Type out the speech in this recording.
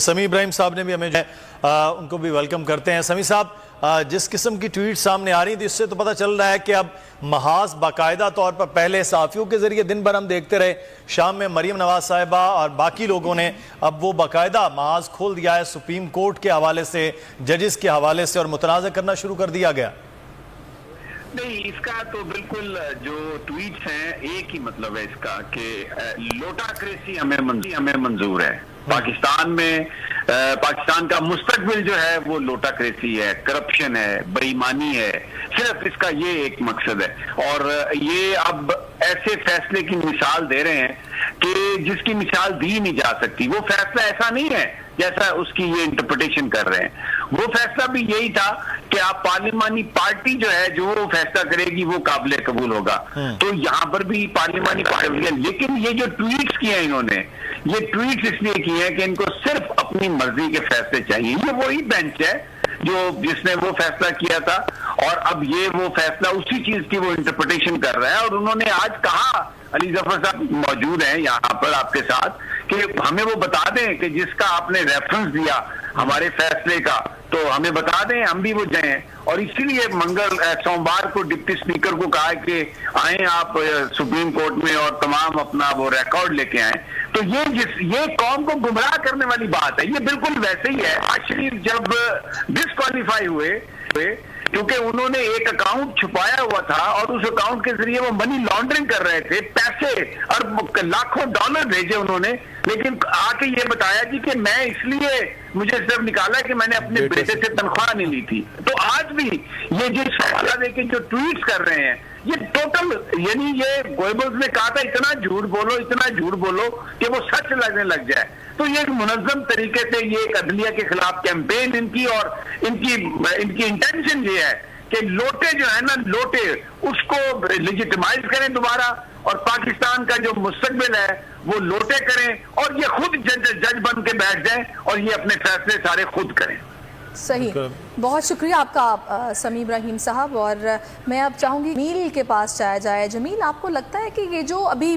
समी इब्राहिम साहब ने भी हमें उनको भी वेलकम करते हैं। समी साहब, जिस किस्म की ट्वीट सामने आ रही थी इससे तो पता चल रहा है कि अब महाज बाकायदा तौर पर पहले सहाफ़ियों के जरिए दिन भर हम देखते रहे, शाम में मरीम नवाज साहिबा और बाकी लोगों ने अब वो बाकायदा महाज खोल दिया है, सुप्रीम कोर्ट के हवाले से, जजेस के हवाले से, और मुतनाज़ा करना शुरू कर दिया गया। नहीं, इसका तो बिल्कुल जो ट्वीट्स हैं एक ही मतलब है इसका कि लोटाक्रेसी हमें मंजूर है। पाकिस्तान में पाकिस्तान का मुस्तकबिल जो है वो लोटाक्रेसी है, करप्शन है, बेईमानी है, सिर्फ इसका ये एक मकसद है। और ये अब ऐसे फैसले की मिसाल दे रहे हैं कि जिसकी मिसाल दी नहीं जा सकती। वो फैसला ऐसा नहीं है जैसा उसकी ये इंटरप्रिटेशन कर रहे हैं। वो फैसला भी यही था कि आप पार्लिमानी पार्टी जो है जो वो फैसला करेगी वो काबिल कबूल होगा। तो यहाँ पर भी पार्लिमानी पार्टी है, लेकिन ये जो ट्वीट्स किए हैं इन्होंने, ये ट्वीट्स इसलिए किए हैं कि इनको सिर्फ अपनी मर्जी के फैसले चाहिए। ये वही बेंच है जिसने वो फैसला किया था और अब ये वो फैसला उसी चीज की वो इंटरप्रिटेशन कर रहा है। और उन्होंने आज कहा, अली जफर साहब मौजूद हैं यहाँ पर आपके साथ, कि हमें वो बता दें कि जिसका आपने रेफरेंस दिया हमारे फैसले का, तो हमें बता दें, हम भी वो जाएं। और इसीलिए सोमवार को डिप्टी स्पीकर को कहा कि आए आप सुप्रीम कोर्ट में और तमाम अपना वो रिकॉर्ड लेके आए। तो ये कौम को गुमराह करने वाली बात है। ये बिल्कुल वैसे ही है। आज शरीफ जब डिस्क्वालीफाई हुए क्योंकि उन्होंने एक अकाउंट छुपाया हुआ था और उस अकाउंट के जरिए वो मनी लॉन्ड्रिंग कर रहे थे, पैसे और लाखों डॉलर भेजे उन्होंने, लेकिन आके ये बताया जी कि मैं इसलिए मुझे सिर्फ निकाला कि मैंने अपने बेटे से तनख्वाह नहीं ली थी। तो आज भी ये जिस हवाला देके जो ट्वीट्स कर रहे हैं, ये टोटल, यानी ये गोएबल्स ने कहा था इतना झूठ बोलो कि वो सच लगने लग जाए। तो ये एक मुनज़्ज़म तरीके से ये एक अदलिया के खिलाफ कैंपेन इनकी, और इनकी इंटेंशन ये है कि लोटे जो है ना, लोटे उसको लेजिटिमाइज करें दोबारा, और पाकिस्तान का जो मुस्तकबिल है वो लोटे करें, और ये खुद जज बन के बैठ जाएं और ये अपने फैसले सारे खुद करें। सही, बहुत शुक्रिया आपका समी इब्राहिम साहब। और मैं अब चाहूंगी जमील के पास जाया जाए। जमील, आपको लगता है कि ये जो अभी